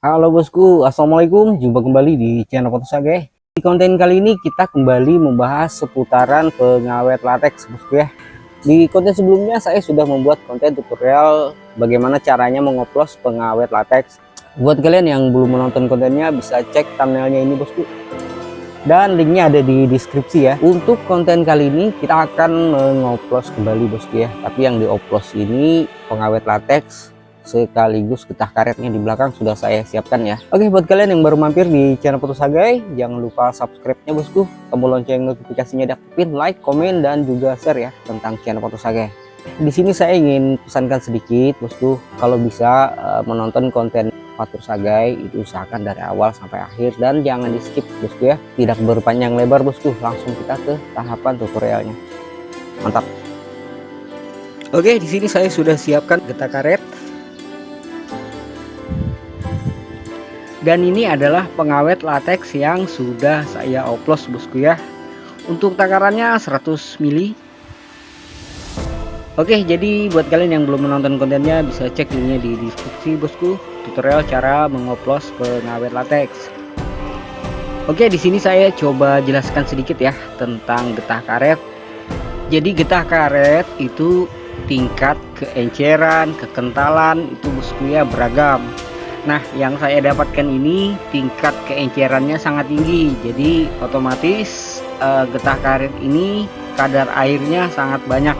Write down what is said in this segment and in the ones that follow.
Halo bosku, assalamualaikum. Jumpa kembali di channel Potosage. Di konten kali ini kita kembali membahas seputaran pengawet latex, bosku ya. Di konten sebelumnya saya sudah membuat konten tutorial bagaimana caranya mengoplos pengawet latex. Buat kalian yang belum menonton kontennya bisa cek thumbnailnya ini, bosku. Dan linknya ada di deskripsi ya. Untuk konten kali ini kita akan mengoplos kembali, bosku ya. Tapi yang dioplos ini pengawet latex sekaligus getah karetnya di belakang sudah saya siapkan ya. Oke, buat kalian yang baru mampir di channel Potosage, jangan lupa subscribe-nya bosku, tombol lonceng notifikasinya diaktifin, like, komen, dan juga share ya tentang channel Potosage. Di sini saya ingin pesankan sedikit bosku, kalau bisa menonton konten Potosage itu usahakan dari awal sampai akhir dan jangan di skip bosku ya, tidak berpanjang lebar bosku, langsung kita ke tahapan tutorialnya. Mantap. Oke, di sini saya sudah siapkan getah karet. Dan ini adalah pengawet latex yang sudah saya oplos bosku ya. Untuk takarannya 100 mili. Oke, jadi buat kalian yang belum menonton kontennya bisa cek linknya di deskripsi bosku. Tutorial cara mengoplos pengawet latex. Oke, di sini saya coba jelaskan sedikit ya tentang getah karet. Jadi getah karet itu tingkat keenceran, kekentalan itu bosku ya beragam. Nah, yang saya dapatkan ini tingkat keencerannya sangat tinggi, jadi otomatis getah karet ini kadar airnya sangat banyak.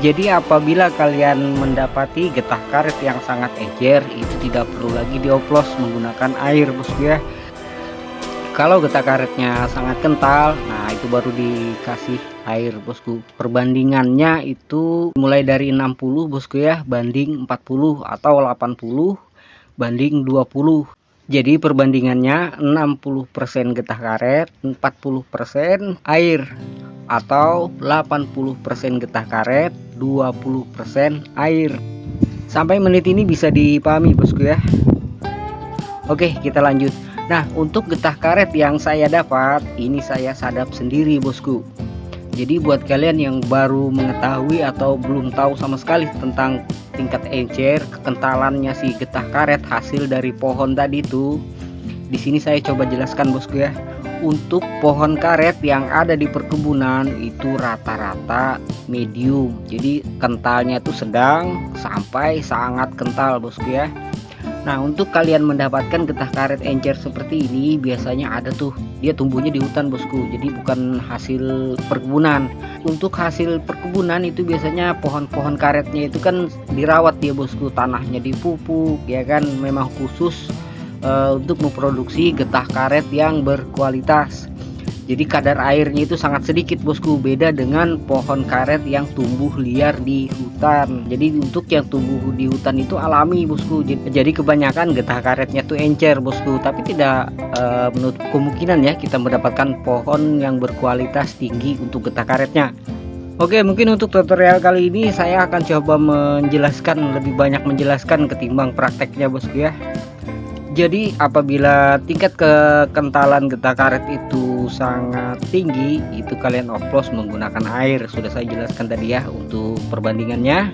Jadi apabila kalian mendapati getah karet yang sangat encer, itu tidak perlu lagi dioplos menggunakan air bosku ya. Kalau getah karetnya sangat kental, nah itu baru dikasih air bosku. Perbandingannya itu mulai dari 60 bosku ya banding 40 atau 80 banding 20. Jadi perbandingannya 60% getah karet, 40% air, atau 80% getah karet, 20% air. Sampai menit ini bisa dipahami bosku ya. Oke, kita lanjut. Nah, untuk getah karet yang saya dapat, ini saya sadap sendiri bosku. Jadi buat kalian yang baru mengetahui atau belum tahu sama sekali tentang tingkat encer, kekentalannya si getah karet hasil dari pohon tadi itu, di sini saya coba jelaskan bosku ya. Untuk pohon karet yang ada di perkebunan itu rata-rata medium, jadi kentalnya itu sedang sampai sangat kental bosku ya. Nah, untuk kalian mendapatkan getah karet encer seperti ini biasanya ada tuh, dia tumbuhnya di hutan bosku, jadi bukan hasil perkebunan. Untuk hasil perkebunan itu biasanya pohon-pohon karetnya itu kan dirawat dia bosku, tanahnya dipupuk ya kan, memang khusus untuk memproduksi getah karet yang berkualitas. Jadi kadar airnya itu sangat sedikit bosku, beda dengan pohon karet yang tumbuh liar di hutan. Jadi untuk yang tumbuh di hutan itu alami bosku, jadi kebanyakan getah karetnya tuh encer bosku, tapi tidak menutup kemungkinan ya kita mendapatkan pohon yang berkualitas tinggi untuk getah karetnya. Oke, mungkin untuk tutorial kali ini saya akan coba menjelaskan, lebih banyak menjelaskan ketimbang prakteknya bosku ya. Jadi apabila tingkat kekentalan getah karet itu sangat tinggi, itu kalian oplos menggunakan air. Sudah saya jelaskan tadi ya untuk perbandingannya.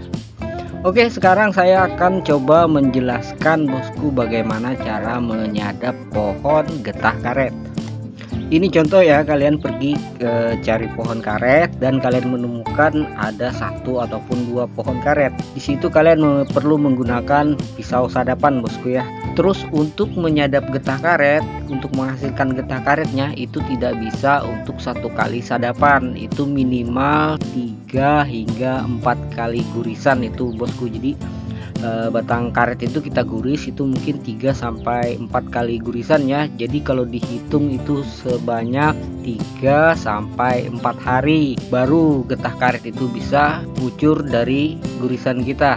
Oke, sekarang saya akan coba menjelaskan bosku bagaimana cara menyadap pohon getah karet. Ini contoh ya, kalian pergi cari pohon karet dan kalian menemukan ada satu ataupun dua pohon karet. Di situ kalian perlu menggunakan pisau sadapan bosku ya. Terus untuk menyadap getah karet, untuk menghasilkan getah karetnya itu tidak bisa untuk satu kali sadapan, itu minimal 3 hingga 4 kali gurisan itu bosku. Jadi batang karet itu kita guris itu mungkin 3 sampai 4 kali gurisan ya. Jadi kalau dihitung itu sebanyak 3 sampai 4 hari baru getah karet itu bisa kucur dari gurisan kita.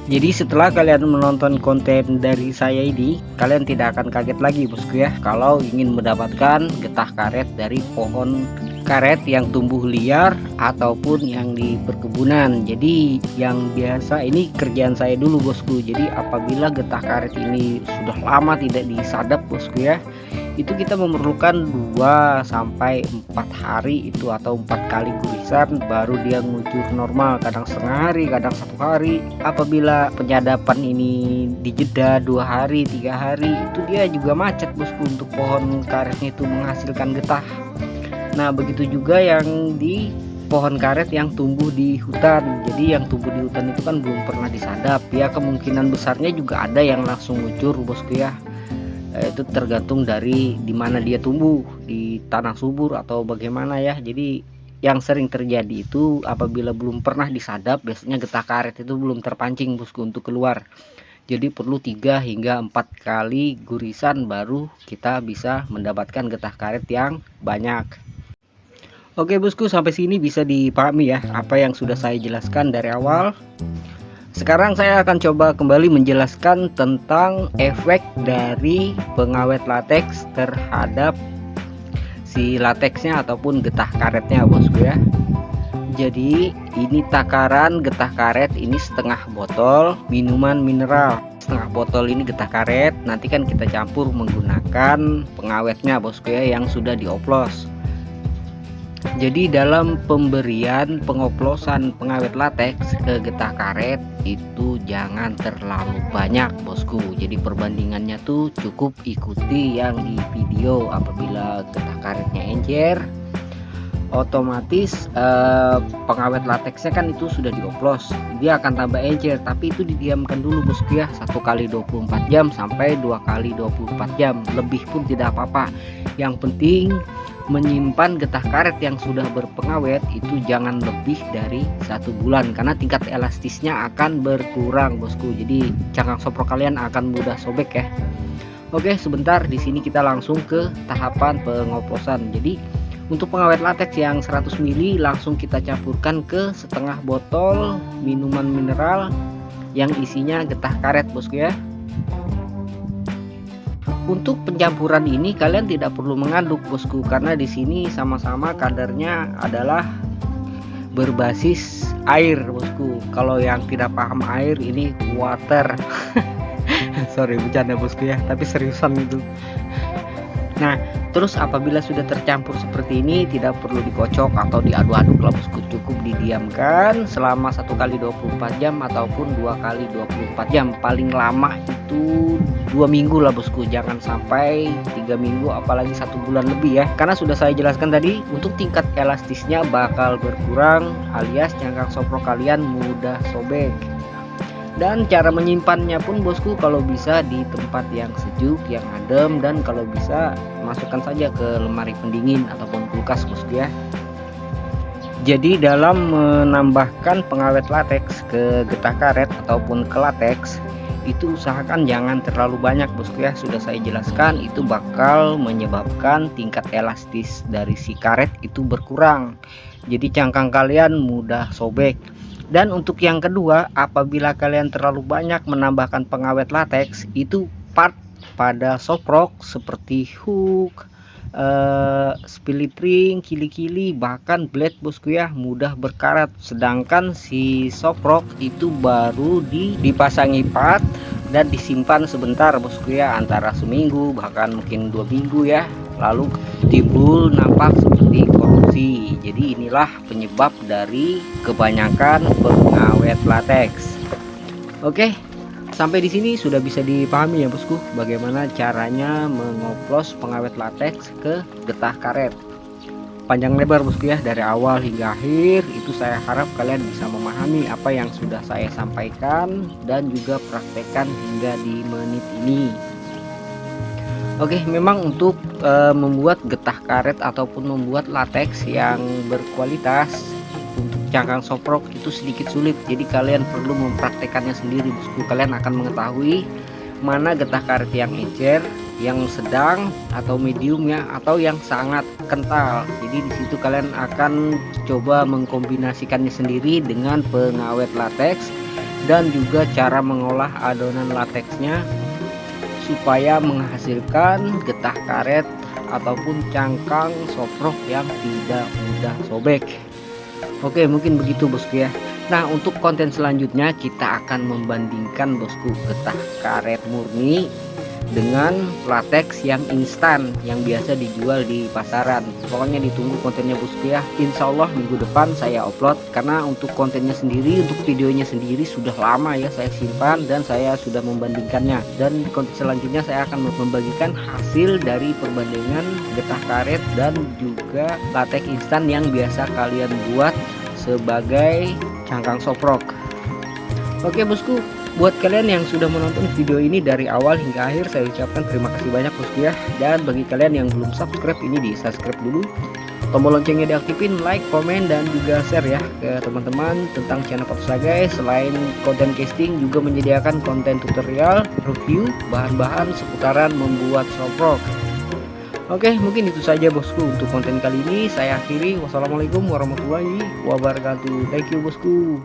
Jadi setelah kalian menonton konten dari saya ini, kalian tidak akan kaget lagi bosku ya kalau ingin mendapatkan getah karet dari pohon karet yang tumbuh liar ataupun yang di perkebunan. Jadi yang biasa ini kerjaan saya dulu bosku. Jadi apabila getah karet ini sudah lama tidak disadap bosku ya, itu kita memerlukan 2 sampai 4 hari itu atau 4 kali gurisan baru dia ngucur normal, kadang setengah hari, kadang 1 hari. Apabila penyadapan ini dijeda 2 hari, 3 hari, itu dia juga macet bosku untuk pohon karetnya itu menghasilkan getah. Nah begitu juga yang di pohon karet yang tumbuh di hutan. Jadi yang tumbuh di hutan itu kan belum pernah disadap ya, kemungkinan besarnya juga ada yang langsung ngucur bosku ya. Itu tergantung dari dimana dia tumbuh, di tanah subur atau bagaimana ya. Jadi yang sering terjadi itu apabila belum pernah disadap, biasanya getah karet itu belum terpancing bosku untuk keluar. Jadi perlu 3 hingga 4 kali gurisan baru kita bisa mendapatkan getah karet yang banyak. Oke bosku, sampai sini bisa dipahami ya apa yang sudah saya jelaskan dari awal. Sekarang saya akan coba kembali menjelaskan tentang efek dari pengawet lateks terhadap si lateksnya ataupun getah karetnya bosku ya. Jadi ini takaran getah karet ini setengah botol minuman mineral. Setengah botol ini getah karet, nanti kan kita campur menggunakan pengawetnya bosku ya yang sudah dioplos. Jadi dalam pemberian pengoplosan pengawet lateks ke getah karet itu jangan terlalu banyak bosku. Jadi perbandingannya tuh cukup ikuti yang di video. Apabila getah karetnya encer, otomatis pengawet lateksnya kan itu sudah dioplos, dia akan tambah encer, tapi itu didiamkan dulu bosku ya, 1 kali 24 jam sampai 2 kali 24 jam, lebih pun tidak apa-apa. Yang penting menyimpan getah karet yang sudah berpengawet itu jangan lebih dari 1 bulan, karena tingkat elastisnya akan berkurang bosku. Jadi cangkang soprok kalian akan mudah sobek ya. Oke, sebentar, di sini kita langsung ke tahapan pengoplosan. Jadi untuk pengawet lateks yang 100 ml langsung kita campurkan ke setengah botol minuman mineral yang isinya getah karet bosku ya. Untuk pencampuran ini kalian tidak perlu mengaduk bosku, karena di sini sama-sama kadarnya adalah berbasis air bosku. Kalau yang tidak paham air, ini water. Sorry bercanda bosku ya, tapi seriusan itu. Nah terus apabila sudah tercampur seperti ini tidak perlu dikocok atau diaduk-aduk lah bosku, cukup didiamkan selama 1 kali 24 jam ataupun 2 kali 24 jam, paling lama itu 2 minggu lah bosku, jangan sampai 3 minggu apalagi 1 bulan lebih ya, karena sudah saya jelaskan tadi untuk tingkat elastisnya bakal berkurang alias cangkang soprok kalian mudah sobek. Dan cara menyimpannya pun bosku kalau bisa di tempat yang sejuk, yang adem, dan kalau bisa masukkan saja ke lemari pendingin ataupun kulkas bosku ya. Jadi dalam menambahkan pengawet lateks ke getah karet ataupun ke lateks itu usahakan jangan terlalu banyak bosku ya. Sudah saya jelaskan itu bakal menyebabkan tingkat elastis dari si karet itu berkurang, jadi cangkang kalian mudah sobek. Dan untuk yang kedua, apabila kalian terlalu banyak menambahkan pengawet lateks, itu part pada soprok seperti hook, split ring, kili-kili, bahkan blade bosku ya mudah berkarat. Sedangkan si soprok itu baru dipasangi part dan disimpan sebentar bosku ya, antara seminggu bahkan mungkin 2 minggu ya, lalu timbul nampak seperti korupsi. Jadi inilah penyebab dari kebanyakan pengawet lateks. Oke, sampai di sini sudah bisa dipahami ya bosku bagaimana caranya mengoplos pengawet lateks ke getah karet. Panjang lebar bosku ya, dari awal hingga akhir itu saya harap kalian bisa memahami apa yang sudah saya sampaikan dan juga praktekkan hingga di menit ini. Oke, memang untuk membuat getah karet ataupun membuat lateks yang berkualitas untuk cangkang soprok itu sedikit sulit. Jadi kalian perlu mempraktekannya sendiri bosku. Kalian akan mengetahui mana getah karet yang encer, yang sedang atau medium ya, atau yang sangat kental. Jadi di situ kalian akan coba mengkombinasikannya sendiri dengan pengawet lateks dan juga cara mengolah adonan lateksnya supaya menghasilkan getah karet ataupun cangkang soprok yang tidak mudah sobek. Oke, mungkin begitu bosku ya. Nah, untuk konten selanjutnya kita akan membandingkan bosku getah karet murni dengan latex yang instan yang biasa dijual di pasaran. Pokoknya ditunggu kontennya bosku ya. Insya Allah minggu depan saya upload, karena untuk kontennya sendiri, untuk videonya sendiri sudah lama ya saya simpan dan saya sudah membandingkannya. Dan di konten selanjutnya saya akan membagikan hasil dari perbandingan getah karet dan juga latex instan yang biasa kalian buat sebagai cangkang soprok. Oke bosku, buat kalian yang sudah menonton video ini dari awal hingga akhir, saya ucapkan terima kasih banyak bosku ya. Dan bagi kalian yang belum subscribe, ini di subscribe dulu, tombol loncengnya diaktifin, like, komen, dan juga share ya ke teman-teman tentang channel Papsagai. Selain konten casting, juga menyediakan konten tutorial, review, bahan-bahan seputaran membuat soprok. Oke, mungkin itu saja bosku untuk konten kali ini. Saya akhiri. Wassalamualaikum warahmatullahi wabarakatuh. Thank you bosku.